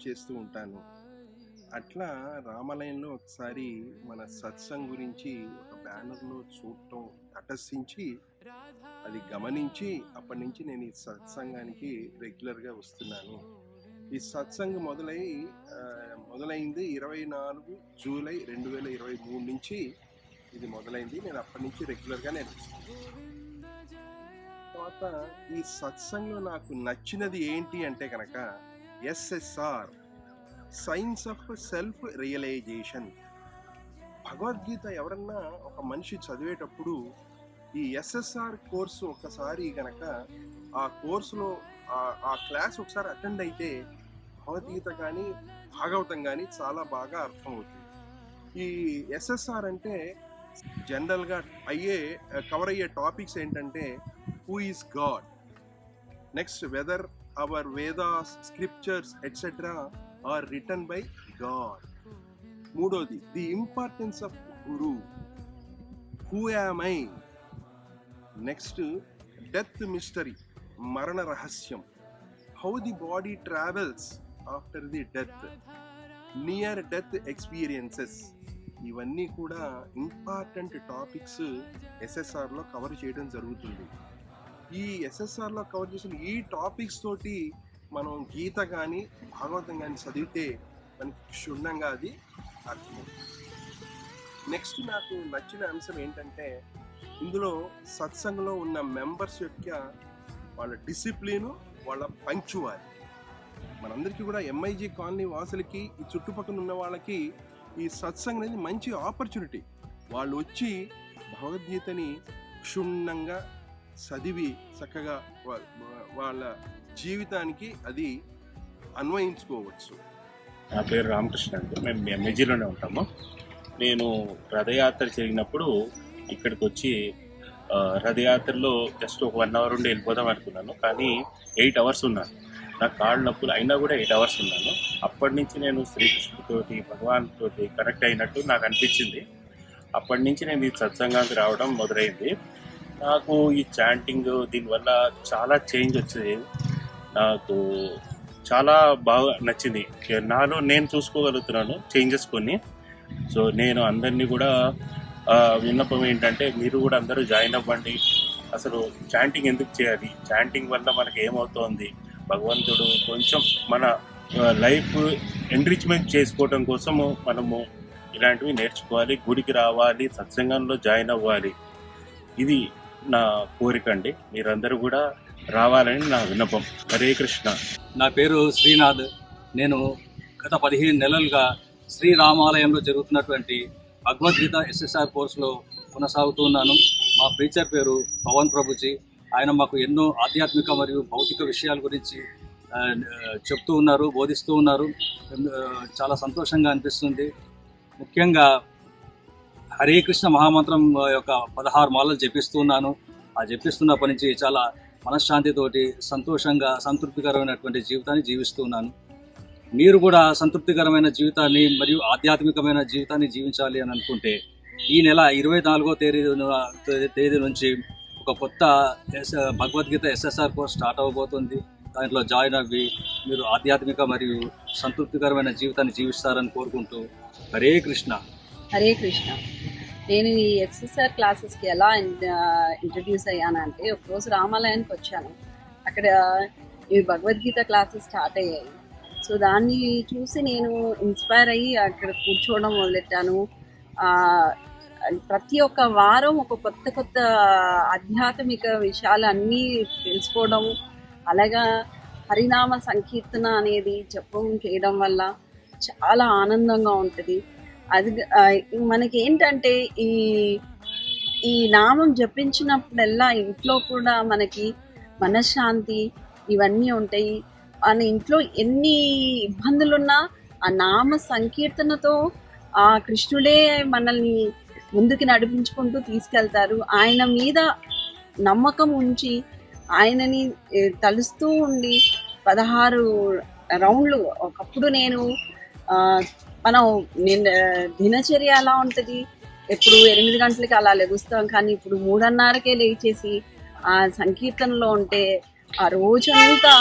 చేస్తూ ఉంటాను. అట్లా రామాలయంలో ఒకసారి మన సత్సంగ్ గురించి ఒక బ్యానర్లో చూడటం తటస్థించి అది గమనించి అప్పటి నుంచి నేను ఈ సత్సంగానికి రెగ్యులర్గా వస్తున్నాను. ఈ సత్సంగ్ మొదలైంది 24 జూలై 2023 నుంచి ఇది మొదలైంది. నేను అప్పటి నుంచి రెగ్యులర్గా నేను వస్తున్నాను. తర్వాత ఈ సత్సంగ్లో నాకు నచ్చినది ఏంటి అంటే కనుక SSR, science of self realisation. Bhagavad Gita ఎవరన్నా ఒక మనిషి చదివేటప్పుడు ఈ SSR కోర్సు ఒకసారి గనక ఆ కోర్సులో ఆ క్లాస్ ఒకసారి అటెండ్ అయితే భగవద్గీత కానీ భాగవతం కానీ చాలా బాగా అర్థమవుతుంది. ఈ SSR అంటే జనరల్గా కవర్ అయ్యే టాపిక్స్ ఏంటంటే who is God, next whether our Vedas, scriptures etcetera are written by God. మూడోది the importance of guru, who am I. Next death mystery, మరణ రహస్యం, how the body travels after the death, near death experiences. ఇవన్నీ కూడా important topics SSRలో cover చేయడం జరుగుతుంది. ఈ SSRలో cover చేసిన ఈ టాపిక్స్ తోటి మనం గీత కానీ భాగవతం కానీ చదివితే మనకి క్షుణ్ణంగా అది అర్థమవుతుంది. నెక్స్ట్ నాకు నచ్చిన అంశం ఏంటంటే ఇందులో సత్సంగంలో ఉన్న మెంబర్స్ యొక్క వాళ్ళ డిసిప్లిను, వాళ్ళ పంక్చువాలిటీ. మనందరికీ కూడా MIG కాలనీ వాసులకి, ఈ చుట్టుపక్కల ఉన్న వాళ్ళకి ఈ సత్సంగం అనేది మంచి ఆపర్చునిటీ. వాళ్ళు వచ్చి భగవద్గీతని క్షుణ్ణంగా చదివి చక్కగా వాళ్ళ జీవితానికి అది అన్వయించుకోవచ్చు. నా పేరు రామకృష్ణ అండి. మేము MIGలోనే ఉంటాము. నేను రథయాత్ర జరిగినప్పుడు ఇక్కడికి వచ్చి రథయాత్రలో జస్ట్ ఒక 1 అవర్ ఉండి వెళ్ళిపోదాం అనుకున్నాను. కానీ 8 అవర్స్ ఉన్నాను. నా కాళ్ళు నొప్పులు అయినా కూడా 8 అవర్స్ ఉన్నాను. అప్పటి నుంచి నేను శ్రీకృష్ణుడితోటి, భగవాన్తోటి కనెక్ట్ అయినట్టు నాకు అనిపించింది. అప్పటి నుంచి నేను ఈ సత్సంగానికి రావడం మొదలైంది. నాకు ఈ చాంటింగ్ దీనివల్ల చాలా చేంజ్ వచ్చింది. నాకు చాలా బాగా నచ్చింది. నాలో నేను చూసుకోగలుగుతున్నాను చేంజెస్ కొన్ని. సో నేను అందరినీ కూడా విన్నపం ఏంటంటే మీరు కూడా అందరూ జాయిన్ అవ్వండి. అసలు చాంటింగ్ ఎందుకు చేయాలి, చాంటింగ్ వల్ల మనకి ఏమవుతోంది, భగవంతుడు కొంచెం మన లైఫ్ ఎన్రిచ్మెంట్ చేసుకోవడం కోసము మనము ఇలాంటివి నేర్చుకోవాలి, గుడికి రావాలి, సత్సంగంలో జాయిన్ అవ్వాలి. ఇది నా కోరిక అండి. మీరందరూ కూడా రావాలని నా విన్నపం. హరే కృష్ణ. నా పేరు శ్రీనాథ్. నేను గత 15 నెలలుగా శ్రీరామాలయంలో జరుగుతున్నటువంటి భగవద్గీత SSR కోర్సులో కొనసాగుతున్నాను. మా ప్రీచర్ పేరు పవన్ ప్రభుజీ. ఆయన మాకు ఎన్నో ఆధ్యాత్మిక మరియు భౌతిక విషయాల గురించి చెప్తూ ఉన్నారు, బోధిస్తూ ఉన్నారు. చాలా సంతోషంగా అనిపిస్తుంది. ముఖ్యంగా హరే కృష్ణ మహామంత్రం యొక్క 16 మాలలు జపిస్తున్నాను. ఆ జపిస్తున్నప్పటి నుంచి చాలా మనశ్శాంతితోటి సంతోషంగా సంతృప్తికరమైనటువంటి జీవితాన్ని జీవిస్తున్నాను. మీరు కూడా సంతృప్తికరమైన జీవితాన్ని మరియు ఆధ్యాత్మికమైన జీవితాన్ని జీవించాలి అని అనుకుంటే ఈ నెల 24వ తేదీ నుంచి ఒక కొత్త భగవద్గీత SSR కోర్స్ స్టార్ట్ అవ్వబోతుంది. దాంట్లో జాయిన్ అవ్వి మీరు ఆధ్యాత్మిక మరియు సంతృప్తికరమైన జీవితాన్ని జీవిస్తారని కోరుకుంటూ హరే కృష్ణ. హరే కృష్ణ. నేను ఈ SSR క్లాసెస్కి ఎలా ఇంట్రడ్యూస్ అయ్యానంటే ఒకరోజు రామాలయానికి వచ్చాను. అక్కడ ఈ భగవద్గీత క్లాసెస్ స్టార్ట్ అయ్యాయి. సో దాన్ని చూసి నేను ఇన్స్పైర్ అయ్యి అక్కడ కూర్చోవడం మొదలెట్టాను. ప్రతి ఒక్క వారం ఒక కొత్త ఆధ్యాత్మిక విషయాలు అన్నీ తెలుసుకోవడం, అలాగా హరినామ సంకీర్తన అనేది జపం చేయడం వల్ల చాలా ఆనందంగా ఉంటుంది. అది మనకి ఏంటంటే ఈ నామం జపించినప్పుడల్లా ఇంట్లో కూడా మనకి మనశ్శాంతి ఇవన్నీ ఉంటాయి. మన ఇంట్లో ఎన్ని ఇబ్బందులున్నా ఆ నామ సంకీర్తనతో ఆ కృష్ణుడే మనల్ని ముందుకు నడిపించుకుంటూ తీసుకెళ్తారు. ఆయన మీద నమ్మకం ఉంచి ఆయనని తలుస్తూ ఉండి 16 రౌండ్లు ఒకప్పుడు నేను దినచర్య ఎలా ఉంటుంది, ఎప్పుడు 8 గంటలకి అలా లెగుస్తాం, కానీ ఇప్పుడు 3:30కే లేచేసి ఆ సంకీర్తనలో ఉంటే ఆ రోజంతా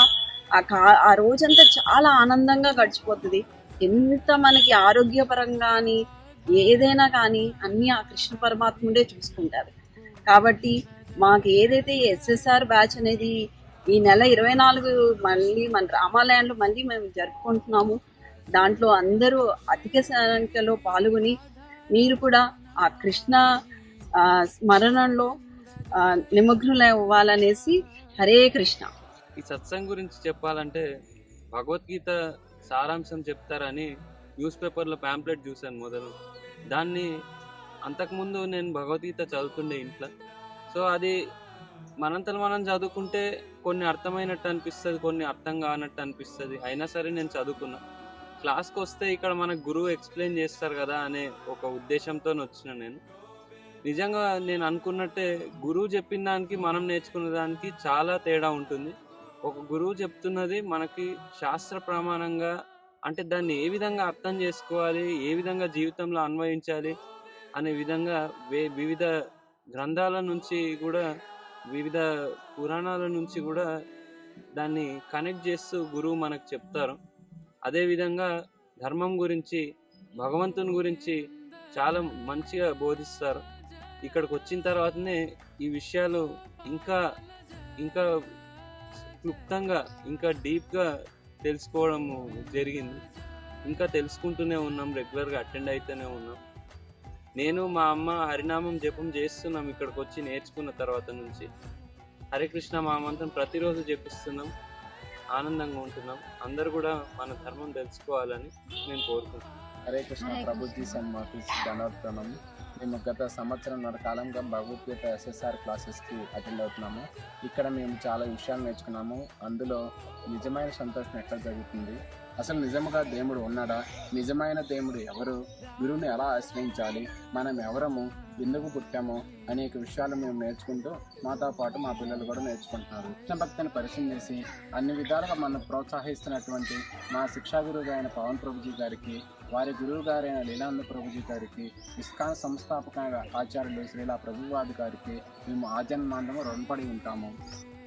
ఆ రోజంతా చాలా ఆనందంగా గడిచిపోతుంది. ఎంత మనకి ఆరోగ్యపరంగా కానీ ఏదైనా కానీ అన్నీ ఆ కృష్ణ పరమాత్ముడే చూసుకుంటారు. కాబట్టి మాకు ఏదైతే ఎస్ఎస్ఆర్ బ్యాచ్ అనేది ఈ నెల 24 మళ్ళీ మన రామాలయంలో మళ్ళీ మేము జరుపుకుంటున్నాము. దాంట్లో అందరూ అధిక సంఖ్యలో పాల్గొని మీరు కూడా ఆ కృష్ణ స్మరణలో నిమగ్నులై అవ్వాలనేసి. హరే కృష్ణ. ఈ సత్సంగ్ గురించి చెప్పాలంటే భగవద్గీత సారాంశం చెప్తారని న్యూస్ పేపర్లో ప్యాంప్లెట్ చూశాను మొదలు. దాన్ని అంతకుముందు నేను భగవద్గీత చదువుతుండే ఇంట్లో. సో అది మనంతలో మనం చదువుకుంటే కొన్ని అర్థమైనట్టు అనిపిస్తుంది, కొన్ని అర్థం కానట్టు అనిపిస్తుంది. అయినా సరే నేను చదువుకున్నా. క్లాస్కి వస్తే ఇక్కడ మనకు గురువు ఎక్స్ప్లెయిన్ చేస్తారు కదా అనే ఒక ఉద్దేశంతో వచ్చిన నేను. నిజంగా నేను అనుకున్నట్టే గురువు చెప్పిన దానికి మనం నేర్చుకున్న దానికి చాలా తేడా ఉంటుంది. ఒక గురువు చెప్తున్నది మనకి శాస్త్ర ప్రమాణంగా, అంటే దాన్ని ఏ విధంగా అర్థం చేసుకోవాలి, ఏ విధంగా జీవితంలో అన్వయించాలి అనే విధంగా వివిధ గ్రంథాల నుంచి కూడా, వివిధ పురాణాల నుంచి కూడా దాన్ని కనెక్ట్ చేస్తూ గురువు మనకు చెప్తారు. అదేవిధంగా ధర్మం గురించి, భగవంతుని గురించి చాలా మంచిగా బోధిస్తారు. ఇక్కడికి వచ్చిన తర్వాతనే ఈ విషయాలు ఇంకా ఇంకా క్లుప్తంగా, ఇంకా డీప్గా తెలుసుకోవడం జరిగింది. ఇంకా తెలుసుకుంటూనే ఉన్నాం, రెగ్యులర్గా అటెండ్ అవుతూనే ఉన్నాం. నేను మా అమ్మ హరినామం జపం చేస్తున్నాం. ఇక్కడికి వచ్చి నేర్చుకున్న తర్వాత నుంచి హరే కృష్ణ మహామంత్రం ప్రతిరోజు జపిస్తున్నాం, ఆనందంగా ఉంటున్నాం. అందరు కూడా మన ధర్మం తెలుసుకోవాలని నేను కోరుకుంటున్నాను. హరే కృష్ణ ప్రభుజీ సన్మాకి ధనోత్తమం. మేము గత సంవత్సరంన్నర కాలంగా భగవద్గీత ఎస్ఎస్ఆర్ క్లాసెస్కి అటెండ్ అవుతున్నాము. ఇక్కడ మేము చాలా విషయాలు నేర్చుకున్నాము. అందులో నిజమైన సంతోషం ఎక్కడ జరుగుతుంది, అసలు నిజముగా దేవుడు ఉన్నాడా, నిజమైన దేవుడు ఎవరు, గురువుని ఎలా ఆశ్రయించాలి, మనం ఎవరము, ఎందుకు పుట్టాము అనేక విషయాలు మేము నేర్చుకుంటూ మాతో పాటు మా పిల్లలు కూడా నేర్చుకుంటున్నారు. కృష్ణ భక్తిని పరిచయం చేసి అన్ని విధాలుగా మనం ప్రోత్సహిస్తున్నటువంటి మా శిక్షా గురువు అయిన పవన్ ప్రభుజీ గారికి, వారి గురువు గారైన లీలానంద ప్రభుజీ గారికి, ఇస్కాన్ సంస్థాపక ఆచార్యులు శ్రీలా ప్రభువాది గారికి మేము ఆజన్మాండము రుణపడి ఉంటాము.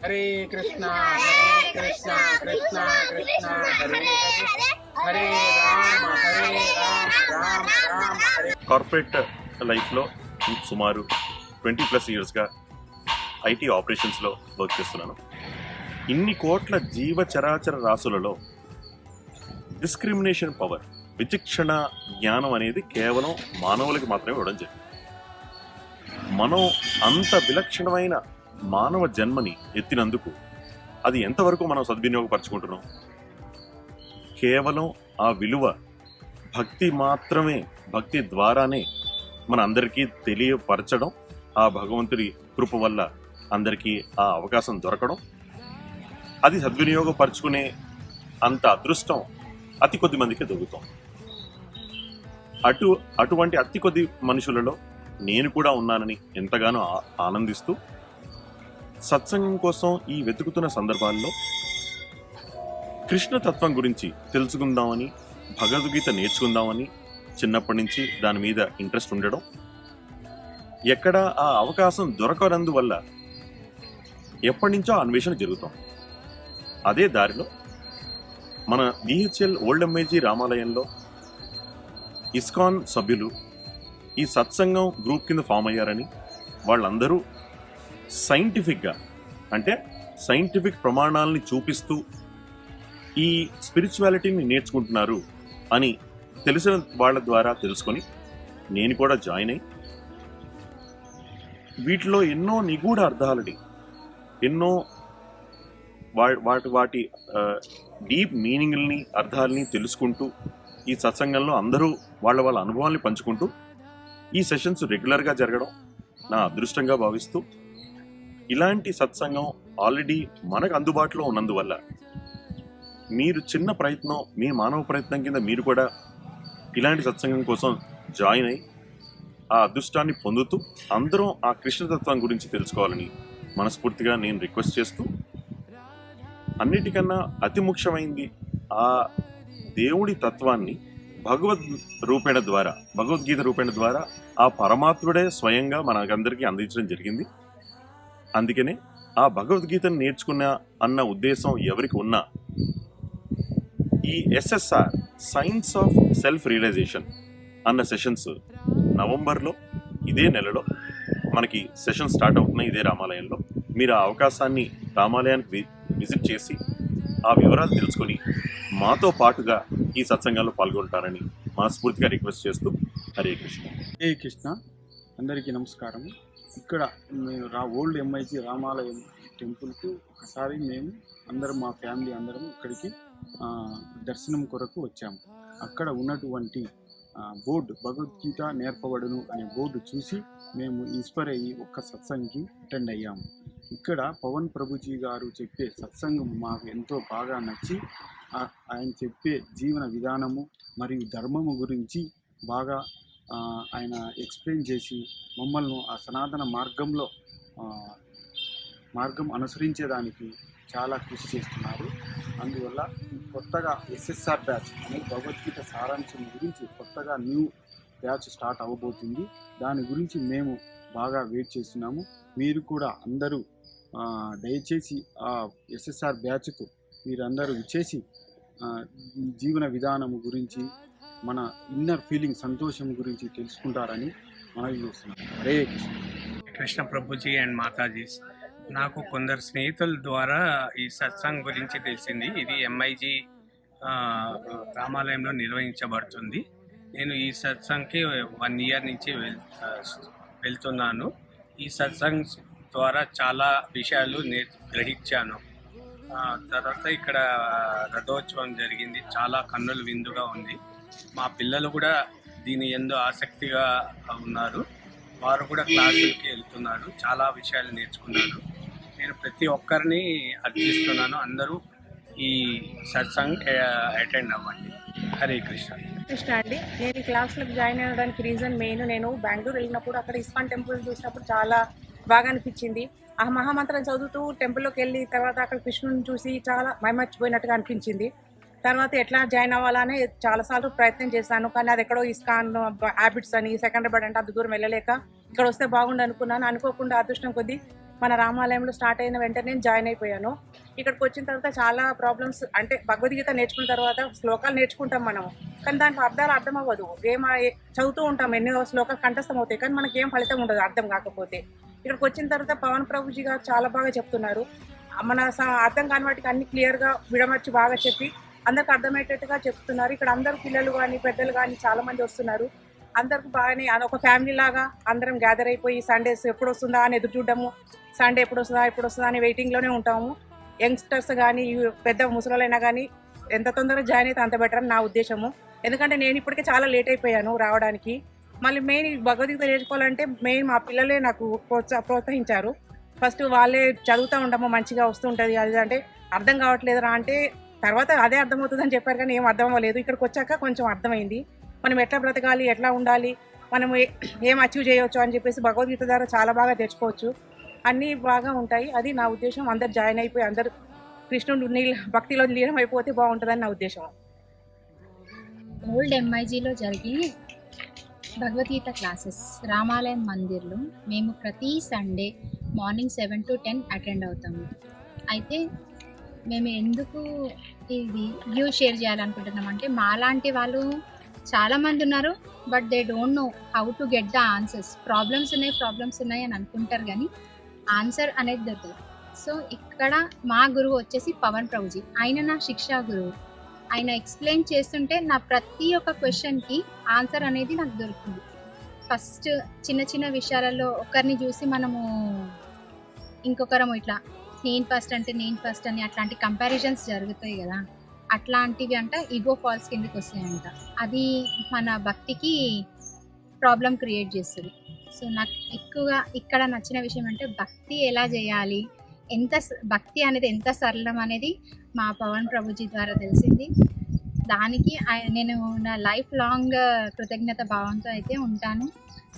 హరే కృష్ణ హరే కృష్ణ కృష్ణ కృష్ణ హరే హరే రామ హరే రామ రామ రామ హరే. కార్పొరేట్ లైఫ్లో సుమారు 20+ ఇయర్స్గా ఐటీ ఆపరేషన్స్లో వర్క్ చేస్తున్నాను. ఇన్ని కోట్ల జీవచరాచర రాసులలో డిస్క్రిమినేషన్ పవర్, విచక్షణ జ్ఞానం అనేది కేవలం మానవులకి మాత్రమే ఇవ్వడం జరిగింది. మనం అంత విలక్షణమైన మానవ జన్మని ఎత్తినందుకు అది ఎంతవరకు మనం సద్వినియోగపరచుకుంటున్నాం? కేవలం ఆ విలువ భక్తి మాత్రమే, భక్తి ద్వారానే మన అందరికీ తెలియపరచడం, ఆ భగవంతుడి కృప వల్ల అందరికీ ఆ అవకాశం దొరకడం, అది సద్వినియోగపరచుకునే అంత అదృష్టం అతి కొద్ది మందికి దొరుకుతాం. అటువంటి అతి కొద్ది మనుషులలో నేను కూడా ఉన్నానని ఎంతగానో ఆనందిస్తూ సత్సంగం కోసం ఈ వెతుకుతున్న సందర్భాల్లో కృష్ణతత్వం గురించి తెలుసుకుందామని, భగవద్గీత నేర్చుకుందామని చిన్నప్పటి నుంచి దాని మీద ఇంట్రెస్ట్ ఉండడం, ఎక్కడ ఆ అవకాశం దొరకనందువల్ల ఎప్పటి నుంచో అన్వేషణ జరుగుతాం. అదే దారిలో మన బిహెచ్ఎల్ ఓల్డ్ ఎంఏజీ రామాలయంలో ఇస్కాన్ సభ్యులు ఈ సత్సంగం గ్రూప్ కింద ఫామ్ అయ్యారని, వాళ్ళందరూ సైంటిఫిక్గా, అంటే సైంటిఫిక్ ప్రమాణాలని చూపిస్తూ ఈ స్పిరిచువాలిటీని నేర్చుకుంటున్నారు అని తెలిసిన వాళ్ళ ద్వారా తెలుసుకొని నేను కూడా జాయిన్ అయ్యి వీటిలో ఎన్నో నిగూఢ అర్థాలని, ఎన్నో వాటి డీప్ మీనింగ్ని, అర్థాలని తెలుసుకుంటూ ఈ సత్సంగంలో అందరూ వాళ్ళ అనుభవాల్ని పంచుకుంటూ ఈ సెషన్స్ రెగ్యులర్గా జరగడం నా అదృష్టంగా భావిస్తూ, ఇలాంటి సత్సంగం ఆల్రెడీ మనకు అందుబాటులో ఉన్నందువల్ల మీరు చిన్న ప్రయత్నం, మీ మానవ ప్రయత్నం కింద మీరు కూడా ఇలాంటి సత్సంగం కోసం జాయిన్ అయ్యి ఆ అదృష్టాన్ని పొందుతూ అందరం ఆ కృష్ణతత్వం గురించి తెలుసుకోవాలని మనస్ఫూర్తిగా నేను రిక్వెస్ట్ చేస్తూ, అన్నిటికన్నా అతి ముఖ్యమైంది ఆ దేవుడి తత్వాన్ని భగవద్గీత రూపేణ ద్వారా ఆ పరమాత్ముడే స్వయంగా మనకందరికీ అందించడం జరిగింది. అందుకనే ఆ భగవద్గీతను నేర్చుకున్న అన్న ఉద్దేశం ఎవరికి ఉన్నా ఈ SSR science of self realisation అన్న సెషన్స్ నవంబర్లో ఇదే నెలలో మనకి సెషన్ స్టార్ట్ అవుతున్నాయి ఇదే రామాలయంలో. మీరు ఆ అవకాశాన్ని రామాలయానికి విజిట్ చేసి ఆ వివరాలు తెలుసుకొని మాతో పాటుగా ఈ సత్సంగాల్లో పాల్గొంటారని మనస్ఫూర్తిగా రిక్వెస్ట్ చేస్తూ హరే కృష్ణ. హరే కృష్ణ. అందరికీ నమస్కారం. ఇక్కడ మేము ఓల్డ్ MIG రామాలయం టెంపుల్కు ఒకసారి మేము అందరం మా ఫ్యామిలీ అందరం ఇక్కడికి దర్శనం కొరకు వచ్చాము. అక్కడ ఉన్నటువంటి బోర్డు భగవద్గీత నేర్పబడును అనే బోర్డు చూసి మేము ఇన్స్పైర్ అయ్యి ఒక్క సత్సంగ్కి అటెండ్ అయ్యాము. ఇక్కడ పవన్ ప్రభుజీ గారు చెప్పే సత్సంగం మాకు ఎంతో బాగా నచ్చి ఆయన చెప్పే జీవన విధానము మరియు ధర్మము గురించి బాగా ఆయన ఎక్స్ప్లెయిన్ చేసి మమ్మల్ని ఆ సనాతన మార్గం అనుసరించేదానికి చాలా కృషి చేస్తున్నారు. అందువల్ల కొత్తగా SSR బ్యాచ్ అనే భగవద్గీత సారాంశం గురించి కొత్తగా న్యూ బ్యాచ్ స్టార్ట్ అవ్వబోతుంది. దాని గురించి మేము బాగా వెయిట్ చేస్తున్నాము. మీరు కూడా అందరూ దయచేసి ఆ SSR బ్యాచ్కు మీరందరూ ఇచ్చేసి జీవన విధానము గురించి మన ఇన్నర్ ఫీలింగ్ సంతోషం గురించి తెలుసుకుంటారని మనవి చేస్తున్నాం. హరే కృష్ణ. కృష్ణ ప్రభుజీ అండ్ మాతాజీ, నాకు కొందరు స్నేహితుల ద్వారా ఈ సత్సంగ్ గురించి తెలిసింది. ఇది MIG రామాలయంలో నిర్వహించబడుతుంది. నేను ఈ సత్సంగ్కి 1 year నుంచి వెళ్తున్నాను. ఈ సత్సంగ్ ద్వారా చాలా విషయాలు గ్రహించాను. తర్వాత ఇక్కడ రథోత్సవం జరిగింది, చాలా కన్నుల విందుగా ఉంది. మా పిల్లలు కూడా దీని ఎందు ఆసక్తిగా ఉన్నారు. వారు కూడా క్లాసులకి వెళ్తున్నారు, చాలా విషయాలు నేర్చుకున్నారు. నేను ప్రతి ఒక్కరిని అర్థిస్తున్నాను, అందరూ ఈ సత్సంగ్ అటెండ్ అవ్వండి. హరే కృష్ణ. కృష్ణ అండి. నేను ఈ క్లాస్లకు జాయిన్ అవ్వడానికి రీజన్ నేను బెంగళూరు వెళ్ళినప్పుడు అక్కడ ఇస్కాన్ టెంపుల్ చూసినప్పుడు చాలా బాగా అనిపించింది. ఆ మహామంత్రం చదువుతూ టెంపుల్లోకి వెళ్ళి తర్వాత అక్కడ కృష్ణుని చూసి చాలా మైమర్చిపోయినట్టుగా అనిపించింది. తర్వాత ఎట్లా జాయిన్ అవ్వాలని చాలాసార్లు ప్రయత్నం చేశాను, కానీ అది ఎక్కడో ఇస్కాన్ హ్యాబిట్స్ అని సెకండ్రాబాద్ అంటే అంత దూరం వెళ్ళలేక ఇక్కడ వస్తే బాగుండు అనుకున్నాను. అనుకోకుండా అదృష్టం కొద్దీ మన రామాలయంలో స్టార్ట్ అయిన వెంటనే నేను జాయిన్ అయిపోయాను. ఇక్కడికి వచ్చిన తర్వాత చాలా ప్రాబ్లమ్స్, అంటే భగవద్గీత నేర్చుకున్న తర్వాత శ్లోకాలు నేర్చుకుంటాం మనము, కానీ దానికి అర్థాలు అర్థం అవ్వదు. చదువుతూ ఉంటాం, ఎన్నో శ్లోకాలు కంఠస్థం అవుతాయి, కానీ మనకి ఏం ఫలితం ఉండదు అర్థం కాకపోతే. ఇక్కడికి వచ్చిన తర్వాత పవన్ ప్రభుజీ గారు చాలా బాగా చెప్తున్నారు. మన అర్థం కాని వాటికి అన్ని క్లియర్గా విడమర్చి బాగా చెప్పి అందరికి అర్థమయ్యేటట్టుగా చెప్తున్నారు. ఇక్కడ అందరు పిల్లలు కానీ పెద్దలు కానీ చాలా మంది వస్తున్నారు. అందరికి బాగానే ఒక ఫ్యామిలీ లాగా అందరం గ్యాదర్ అయిపోయి సండేస్ ఎప్పుడు వస్తుందా అని ఎదురు చూడడము, సండే ఎప్పుడు వస్తుందా అని వెయిటింగ్లోనే ఉంటాము. యంగ్స్టర్స్ కానీ పెద్ద ముసలోళ్ళైనా కానీ ఎంత తొందరగా జాయిన్ అయితే అంత బెటర్ అని నా ఉద్దేశము. ఎందుకంటే నేను ఇప్పటికే చాలా లేట్ అయిపోయాను రావడానికి. మళ్ళీ మెయిన్ భగవద్గీత నేర్చుకోవాలంటే మెయిన్ మా పిల్లలే నాకు ప్రోత్సహించారు. ఫస్ట్ వాళ్ళే చదువుతూ ఉండము, మంచిగా వస్తుంటుంది అది అంటే అర్థం కావట్లేదురా అంటే తర్వాత అదే అర్థమవుతుందని చెప్పారు, కానీ ఏం అర్థం అవ్వలేదు. ఇక్కడికి వచ్చాక కొంచెం అర్థమైంది, మనం ఎట్లా బ్రతకాలి, ఎట్లా ఉండాలి, మనం ఏం అచీవ్ చేయవచ్చు అని చెప్పేసి భగవద్గీత ద్వారా చాలా బాగా తెచ్చుకోవచ్చు. అన్నీ బాగా ఉంటాయి. అది నా ఉద్దేశం. అందరు జాయిన్ అయిపోయి అందరు కృష్ణుడు భక్తిలో లీనం అయిపోతే బాగుంటుందని నా ఉద్దేశం. ఓల్డ్ MIGలో జరిగే భగవద్గీత క్లాసెస్ రామాలయం మందిర్లో మేము ప్రతి సండే మార్నింగ్ 7 to 10 అటెండ్ అవుతాము. అయితే మేము ఎందుకు ఇది వ్యూ షేర్ చేయాలనుకుంటున్నాం అంటే మాలాంటి వాళ్ళు చాలామంది ఉన్నారు, but they don't know how to get the answers. Problems ఉన్నాయి అని అనుకుంటారు, కానీ ఆన్సర్ అనేది దొరకదు. సో ఇక్కడ మా గురువు వచ్చేసి పవన్ ప్రభుజీ, ఆయన నా శిక్షా గురువు. ఆయన ఎక్స్ప్లెయిన్ చేస్తుంటే నా ప్రతి ఒక్క క్వశ్చన్కి ఆన్సర్ అనేది నాకు దొరుకుతుంది. ఫస్ట్ చిన్న చిన్న విషయాలలో ఒకరిని చూసి మనము ఇంకొకరము ఇట్లా నేను ఫస్ట్ అని అట్లాంటి కంపారిజన్స్ జరుగుతాయి కదా, అట్లాంటివి అంట ఈగో ఫాల్స్ కిందకి వస్తాయంట. అది మన భక్తికి ప్రాబ్లం క్రియేట్ చేస్తుంది. సో నాకు ఎక్కువగా ఇక్కడ నచ్చిన విషయం అంటే భక్తి ఎలా చేయాలి, భక్తి అనేది ఎంత సరళం అనేది మా పవన్ ప్రభుజీ ద్వారా తెలిసింది. దానికి నేను నా లైఫ్ లాంగ్ కృతజ్ఞత భావంతో అయితే ఉంటాను.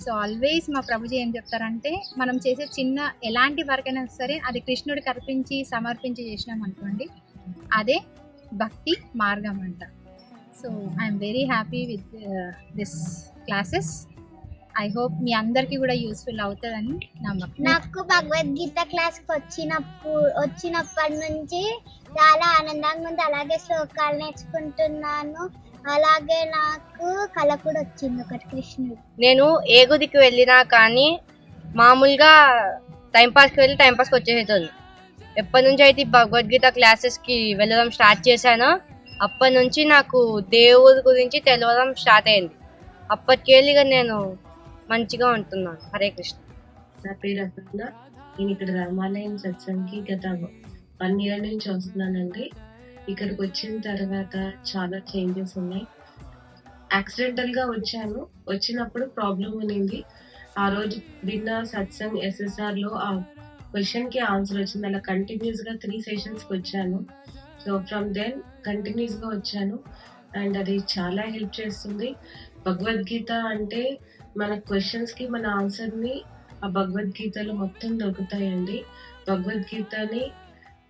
సో ఆల్వేస్ మా ప్రభుజీ ఏం చెప్తారంటే మనం చేసే చిన్న ఎలాంటి వర్క్ అయినా సరే అది కృష్ణుడికి అర్పించి సమర్పించి చేసినాం అనుకోండి, అదే భక్తి మార్గం అంట. So I'm very happy with this classes. I hope మీ అందరికీ కూడా యూస్ఫుల్ అవుతుందని నమ్మకం. నాకు భగవద్గీత క్లాస్కి వచ్చినప్పటి నుంచి చాలా ఆనందంగా ఉంది. అలాగే శ్లోకాలు నేర్చుకుంటున్నాను. అలాగే నాకు కళ కూడా వచ్చింది ఒకటి కృష్ణుడు. నేను ఏ గుడికి వెళ్ళినా కానీ మామూలుగా టైంపాస్కి వెళ్ళి టైంపాస్కి వచ్చేసేది. ఎప్పటి నుంచి అయితే భగవద్గీత క్లాసెస్కి వెళ్ళడం స్టార్ట్ చేశానో అప్పటి నుంచి నాకు దేవుడి గురించి తెలియడం స్టార్ట్ అయింది. అప్పటికెళ్ళిగా నేను మంచిగా ఉంటున్నాను. హరే కృష్ణ. నా పేరు అపర్ణ. నేను ఇక్కడ రామాలయం సత్సంగ్కి గత 1 year నుంచి వస్తున్నానండి. ఇక్కడికి వచ్చిన తర్వాత చాలా చేంజెస్ ఉన్నాయి. యాక్సిడెంటల్గా వచ్చాను. వచ్చినప్పుడు ప్రాబ్లం ఉన్నింది. ఆ రోజు విన్న సత్సంగ్ SSRలో ఆ క్వశ్చన్కి ఆన్సర్ వచ్చింది. అలా కంటిన్యూస్గా 3 sessions వచ్చాను. సో ఫ్రమ్ దెన్ కంటిన్యూస్గా వచ్చాను అండ్ అది చాలా హెల్ప్ చేస్తుంది. భగవద్గీత అంటే మన క్వశ్చన్స్కి మన ఆన్సర్ని ఆ భగవద్గీతలో మొత్తం దొరుకుతాయండి. భగవద్గీతని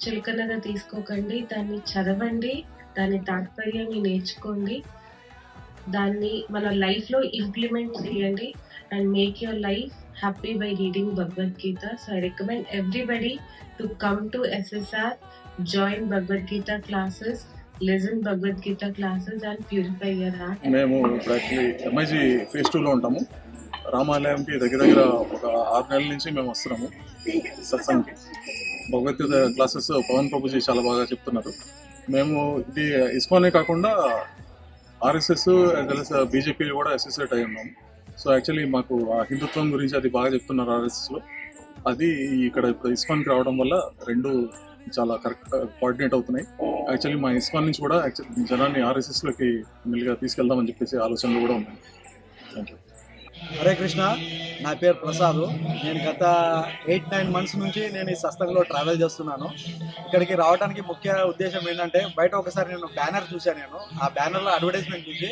చులకనగా తీసుకోకండి, దాన్ని చదవండి, దాని తాత్పర్యాన్ని నేర్చుకోండి, దాన్ని మన లైఫ్లో ఇంప్లిమెంట్ చేయండి and make your life happy by reading Bhagavad Gita. So I recommend everybody to come to SSR, join Bhagavad Gita classes, listen Bhagavad Gita classes and purify your heart. మేము ఇప్పుడు యాక్చువల్లీ MIG phase 2లో ఉంటాము. రామాలయంకి దగ్గర ఒక 6 నెలల నుంచి మేము వస్తున్నాము సత్సంగ్కి. భగవద్గీత క్లాసెస్ పవన్ ప్రభుజీ చాలా బాగా చెప్తున్నారు. మేము ఇది ఇస్కానే కాకుండా RSS as well as BJP కూడా అసోసియేట్ అయి ఉన్నాము. సో యాక్చువల్లీ మాకు ఆ హిందుత్వం గురించి అది బాగా చెప్తున్నారు RSSలో. అది ఇక్కడ ఇప్పుడు ఇస్కాన్కి రావడం వల్ల రెండు చాలా కరెక్ట్ కోఆర్డినేట్ అవుతున్నాయి. యాక్చువల్లీ మా ఇస్కాన్ నుంచి కూడా యాక్చువల్లీ జనాన్ని RSSలోకి మెల్లిగా తీసుకెళ్దామని చెప్పేసి ఆలోచనలు కూడా ఉన్నాయి. Thank you. హరే కృష్ణ. నా పేరు ప్రసాద్. నేను గత 8-9 months నుంచి నేను ఈ సత్సంగ్లో ట్రావెల్ చేస్తున్నాను. ఇక్కడికి రావడానికి ముఖ్య ఉద్దేశం ఏంటంటే బయట ఒకసారి నేను బ్యానర్ చూశాను. నేను ఆ బ్యానర్లో అడ్వర్టైజ్మెంట్ చూసి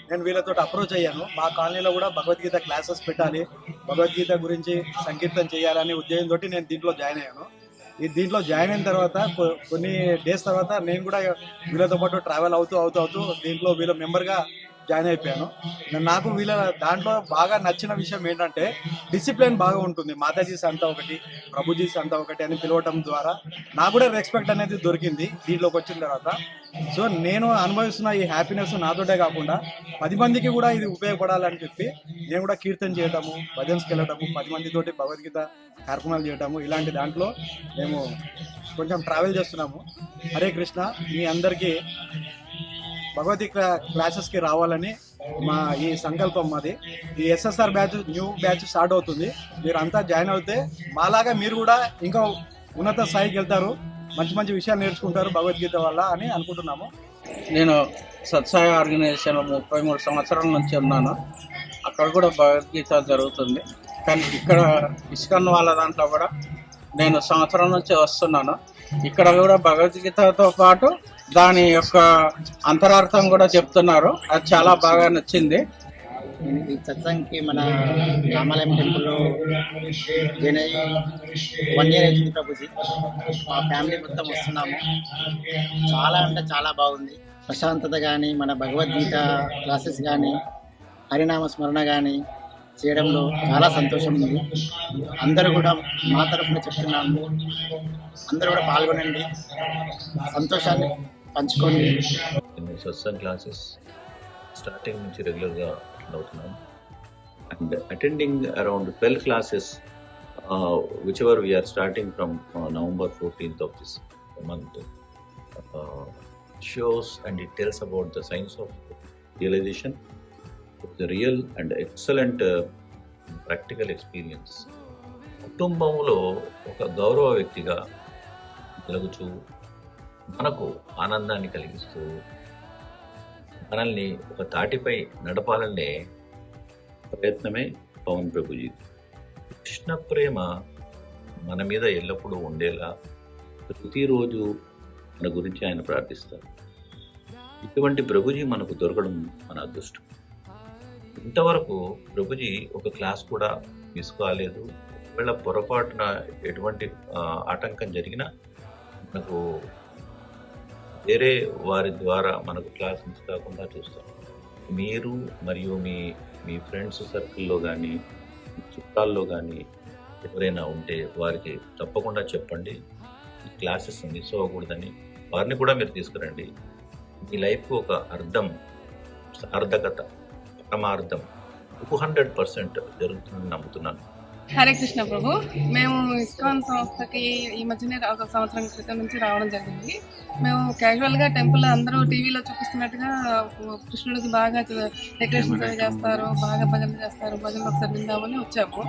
నేను వీళ్ళతో అప్రోచ్ అయ్యాను. మా కాలనీలో కూడా భగవద్గీత క్లాసెస్ పెట్టాలి, భగవద్గీత గురించి సంకీర్తన చేయాలనే ఉద్దేశంతో నేను దీంట్లో జాయిన్ అయ్యాను. దీంట్లో జాయిన్ అయిన తర్వాత కొన్ని డేస్ తర్వాత నేను కూడా వీళ్ళతో పాటు ట్రావెల్ అవుతూ దీంట్లో వీళ్ళ మెంబర్గా జాయిన్ అయిపోయాను. నాకు వీళ్ళ దాంట్లో బాగా నచ్చిన విషయం ఏంటంటే డిసిప్లిన్ బాగా ఉంటుంది. మాతాజీస్ అంతా ఒకటి, ప్రభుజీస్ అంతా ఒకటి అని పిలవటం ద్వారా నాకు కూడా రెస్పెక్ట్ అనేది దొరికింది దీంట్లోకి వచ్చిన తర్వాత. సో నేను అనుభవిస్తున్న ఈ హ్యాపీనెస్ నాతోటే కాకుండా 10 మందికి కూడా ఇది ఉపయోగపడాలని చెప్పి నేను కూడా కీర్తన చేయటము, భజన్స్కి వెళ్ళటము, 10 మందితోటి భగవద్గీత కార్యక్రమాలు చేయటము, ఇలాంటి దాంట్లో మేము కొంచెం ట్రావెల్ చేస్తున్నాము. హరే కృష్ణ. మీ అందరికీ భగవద్గీత క్లాసెస్కి రావాలని మా ఈ సంకల్పం మాది. ఈ SSR న్యూ బ్యాచ్ స్టార్ట్ అవుతుంది. మీరు అంతా జాయిన్ అవుతే మాలాగా మీరు కూడా ఇంకా ఉన్నత స్థాయికి వెళ్తారు, మంచి విషయాలు నేర్చుకుంటారు భగవద్గీత వల్ల అని అనుకుంటున్నాము. నేను సత్సాయి ఆర్గనైజేషన్లో 33 సంవత్సరాల నుంచి ఉన్నాను. అక్కడ కూడా భగవద్గీత జరుగుతుంది. కానీ ఇక్కడ ఇస్కాన్ వాళ్ళ దాంట్లో కూడా నేను సంవత్సరం నుంచి వస్తున్నాను. ఇక్కడ కూడా భగవద్గీతతో పాటు దాని యొక్క అంతరార్థం కూడా చెప్తున్నారు. అది చాలా బాగా నచ్చింది. ఈ సత్సంగ్కి మన రామాలయం టెంపుల్లో జాయిన్ అయ్యి 1 year అవుతుంది ప్రభుజీ. మా ఫ్యామిలీ మొత్తం వస్తున్నాము. చాలా అంటే చాలా బాగుంది. ప్రశాంతత కానీ, మన భగవద్గీత క్లాసెస్ కానీ, హరినామ స్మరణ కానీ చేయడంలో చాలా సంతోషం ఉంది. అందరూ కూడా మా తరఫున చెప్తున్నాము, అందరూ కూడా పాల్గొనండి, సంతోషాన్ని పంచుకోండి. సత్సంగ్ క్లాసెస్ స్టార్టింగ్ నుంచి రెగ్యులర్గా అటెండ్ అవుతున్నాను and attending around 12 classes which ever we are starting from November 14th of this month shows and it tells about the science of realization, the real and excellent practical experience. కుటుంబంలో ఒక గౌరవ వ్యక్తిగా వెలుగుచూ మనకు ఆనందాన్ని కలిగిస్తూ మనల్ని ఒక తాటిపై నడపాలనే ప్రయత్నమే పవన్ ప్రభుజీ. కృష్ణ ప్రేమ మన మీద ఎల్లప్పుడూ ఉండేలా ప్రతిరోజు మన గురించి ఆయన ప్రార్థిస్తారు. ఇటువంటి ప్రభుజీ మనకు దొరకడం మన అదృష్టం. ఇంతవరకు ప్రభుజీ ఒక క్లాస్ కూడా మిస్ కాలేదు. ఒకవేళ పొరపాటున ఎటువంటి ఆటంకం జరిగినా మనకు వేరే వారి ద్వారా మనకు క్లాస్ మిస్ కాకుండా చూస్తాం. మీరు మరియు మీ మీ ఫ్రెండ్స్ సర్కిల్లో కానీ చుట్టాల్లో కానీ ఎవరైనా ఉంటే వారికి తప్పకుండా చెప్పండి, ఈ క్లాసెస్ మిస్ అవ్వకూడదని. వారిని కూడా మీరు తీసుకురండి. మీ లైఫ్కు ఒక అర్థం, సార్థకత, పరమార్థం 200% జరుగుతుందని నమ్ముతున్నాను. హరే కృష్ణ ప్రభు. మేము ఇస్కాన్ సంస్థకి ఈ మధ్యనే ఒక సంవత్సరం క్రితం నుంచి రావడం జరిగింది. మేము క్యాజువల్గా టెంపుల్ అందరూ టీవీలో చూపిస్తున్నట్టుగా కృష్ణుడికి బాగా డెకరేషన్స్ అవి చేస్తారు, బాగా భజనలు చేస్తారు, భజనలు ఒకసారి విందామని వచ్చాము.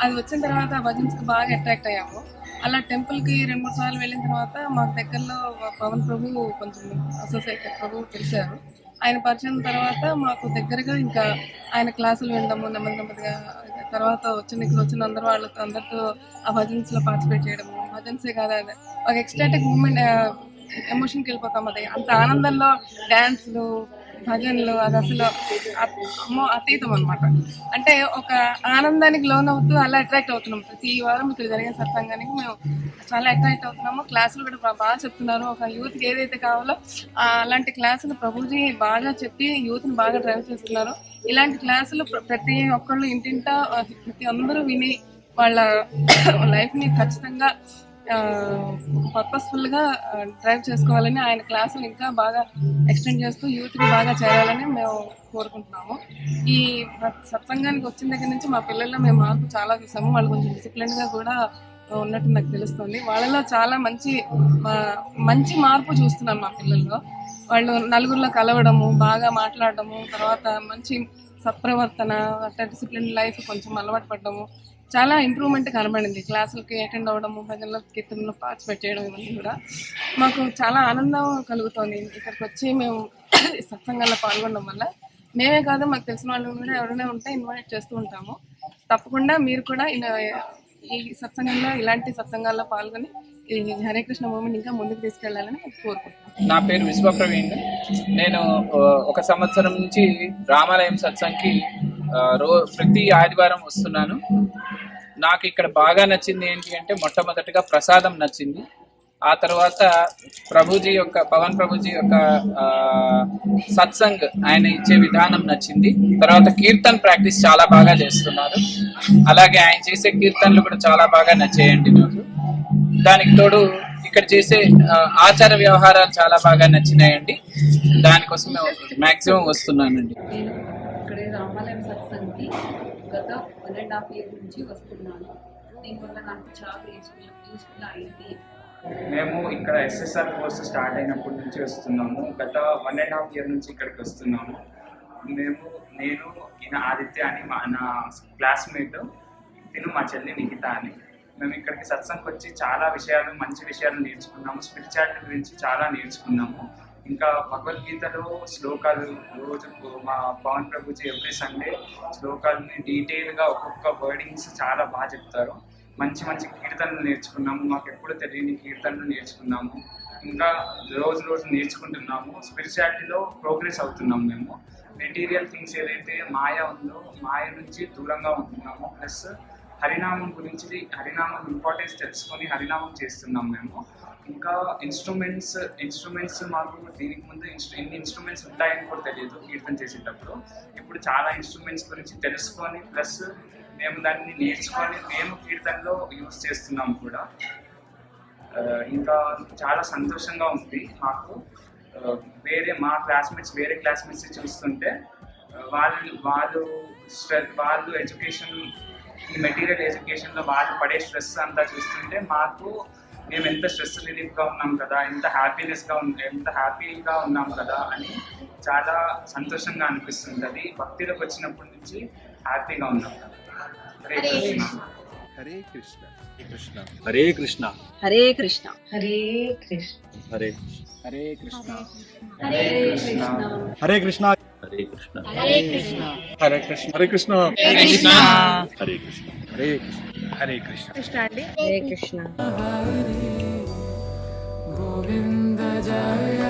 అది వచ్చిన తర్వాత భజన్స్కి బాగా అట్రాక్ట్ అయ్యాము. అలా టెంపుల్కి 2-3 సార్లు వెళ్ళిన తర్వాత మాకు దగ్గరలో పవన్ ప్రభు కొంచెం అసోసియేట్ ప్రభు తెలిసారు. ఆయన పరిచయం తర్వాత మాకు దగ్గరగా ఇంకా ఆయన క్లాసులు వినడము నెమ్మదిగా, తర్వాత ఇక్కడ వచ్చిన అందరితో ఆ భజన్స్ లో పార్టిసిపేట్ చేయడము. భజన్సే కాదు, అది ఒక ఎక్స్టాటిక్ మూమెంట్, ఎమోషన్కి వెళ్ళిపోతాం. అది అంత ఆనందంలో డ్యాన్స్లు, భజనలు, అది అసలు అతీతం అనమాట. అంటే ఒక ఆనందానికి లోన్ అవుతూ అలా అట్రాక్ట్ అవుతున్నాం. ప్రతి వారం ఇక్కడ జరిగే సత్సంగానికి మేము చాలా అట్రాక్ట్ అవుతున్నాము. క్లాసులు కూడా బాగా చెప్తున్నారు. ఒక యూత్కి ఏదైతే కావాలో అలాంటి క్లాసులు ప్రభుజీ బాగా చెప్పి యూత్ని బాగా డ్రైవ్ చేస్తున్నారు. ఇలాంటి క్లాసులు ప్రతి ఒక్కళ్ళు ఇంటింటా ప్రతి అందరూ విని వాళ్ళ లైఫ్ని ఖచ్చితంగా పర్పస్ఫుల్గా డ్రైవ్ చేసుకోవాలని, ఆయన క్లాసులు ఇంకా బాగా ఎక్స్టెండ్ చేస్తూ యూత్కి బాగా చేయాలని మేము కోరుకుంటున్నాము. ఈ సత్సంగానికి వచ్చిన దగ్గర నుంచి మా పిల్లల్లో మేము మార్పు చాలా చూసాము. వాళ్ళు కొంచెం డిసిప్లిన్గా కూడా ఉన్నట్టు నాకు తెలుస్తుంది. వాళ్ళలో చాలా మంచి మార్పు చూస్తున్నాను మా పిల్లల్లో. వాళ్ళు నలుగురిలో కలవడము, బాగా మాట్లాడడము, తర్వాత మంచి సత్ప్రవర్తన, అంటే డిసిప్లిన్ లైఫ్ కొంచెం అలవాటు పడడము, చాలా ఇంప్రూవ్మెంట్ కనబడింది. క్లాసులకి అటెండ్ అవ్వడము, భజనలో కీర్తనలో పార్టిసిపేట్ చేయడం, ఇవన్నీ కూడా మాకు చాలా ఆనందం కలుగుతుంది. ఇక్కడికి వచ్చి మేము సత్సంగాల్లో పాల్గొనడం వల్ల మేమే కాదు, మాకు తెలిసిన వాళ్ళు కూడా ఎవరైనా ఉంటే ఇన్వైట్ చేస్తూ ఉంటాము. తప్పకుండా మీరు కూడా ఈ సత్సంగంలో, ఇలాంటి సత్సంగాల్లో పాల్గొని ఈ హరే కృష్ణ మూమెంట్ ఇంకా ముందుకు తీసుకెళ్లాలని కోరుకుంటున్నాను. నా పేరు విశ్వప్రవీణ్. నేను 1 సంవత్సరం నుంచి రామాలయం సత్సంగ్కి ప్రతి ఆదివారం వస్తున్నాను. నాకు ఇక్కడ బాగా నచ్చింది ఏంటి అంటే, మొట్టమొదటిగా ప్రసాదం నచ్చింది. ఆ తర్వాత పవన్ ప్రభుజీ యొక్క సత్సంగ్, ఆయన ఇచ్చే విధానం నచ్చింది. తర్వాత కీర్తన్ ప్రాక్టీస్ చాలా బాగా చేస్తున్నారు. అలాగే ఆయన చేసే కీర్తనలు కూడా చాలా బాగా నచ్చాయండి నాకు. దానికి తోడు ఇక్కడ చేసే ఆచార వ్యవహారాలు చాలా బాగా నచ్చినాయండి. దానికోసం మాక్సిమం వస్తున్నానండి. ఇక్కడే రామాలయం సత్సంగ్కి గత 1.5 years నుంచి వస్తున్నాను. దీనివల్ల నాకు చాలా యూస్ఫుల్ అయింది. మేము ఇక్కడ SSR కోర్సు స్టార్ట్ అయినప్పటి నుంచి వస్తున్నాము. గత 1.5 years నుంచి ఇక్కడికి వస్తున్నాము. నేను ఈయన ఆదిత్య అని నా క్లాస్మేట్, తిను మా చెల్లి నిఖిత అని. మేము ఇక్కడికి సత్సంగ్కి వచ్చి చాలా విషయాలు, మంచి విషయాలు నేర్చుకున్నాము. స్పిరిచువాలిటీ గురించి చాలా నేర్చుకున్నాము. ఇంకా భగవద్గీతలో శ్లోకాలు రోజు మా పవన్ ప్రభుజీ ఎవ్రీ సండే శ్లోకాలని డీటెయిల్గా ఒక్కొక్క వర్డింగ్స్ చాలా బాగా చెప్తారు. మంచి మంచి కీర్తనలు నేర్చుకున్నాము. మాకు ఎప్పుడు తెలియని కీర్తనలు నేర్చుకున్నాము. ఇంకా రోజు నేర్చుకుంటున్నాము. స్పిరిచువాలిటీలో ప్రోగ్రెస్ అవుతున్నాము. మేము మెటీరియల్ థింగ్స్ ఏదైతే మాయ ఉందో, మాయ నుంచి దూరంగా ఉంటున్నాము. ప్లస్ హరినామం గురించి, హరినామం ఇంపార్టెన్స్ తెలుసుకొని హరినామం చేస్తున్నాము మేము. ఇంకా ఇన్స్ట్రుమెంట్స్ మాకు దీనికి ముందు ఎన్ని ఇన్స్ట్రుమెంట్స్ ఉంటాయని కూడా తెలియదు కీర్తన చేసేటప్పుడు. ఇప్పుడు చాలా ఇన్స్ట్రుమెంట్స్ గురించి తెలుసుకొని, ప్లస్ మేము దాన్ని నేర్చుకొని మేము కీర్తనలో యూజ్ చేస్తున్నాము కూడా. ఇంకా చాలా సంతోషంగా ఉంది మాకు. మా క్లాస్మేట్స్ వేరే క్లాస్మేట్స్ చూస్తుంటే వాళ్ళు ఎడ్యుకేషన్, ఈ మెటీరియల్ ఎడ్యుకేషన్లో వాళ్ళు పడే స్ట్రెస్ అంతా చూస్తుంటే మేము ఎంత స్ట్రెస్ రిలీఫ్గా ఉన్నాం కదా, ఎంత హ్యాపీగా ఉన్నాం కదా అని చాలా సంతోషంగా అనిపిస్తుంటుంది. భక్తిలోకి వచ్చినప్పటి నుంచి హ్యాపీగా ఉన్నాం కదా. హరే కృష్ణ. హరే కృష్ణ. హరే కృష్ణ. హరే కృష్ణ. హరే కృష్ణ. హరే హరే కృష్ణ. హరే కృష్ణ. హరే కృష్ణ. హరే కృష్ణ. హరే కృష్ణ. హరే కృష్ణ. హరే కృష్ణ. హరే కృష్ణ. హరే కృష్ణ. హరే కృష్ణ. హరే కృష్ణ. కృష్ణ అండి. హరే కృష్ణ. గోవింద జయ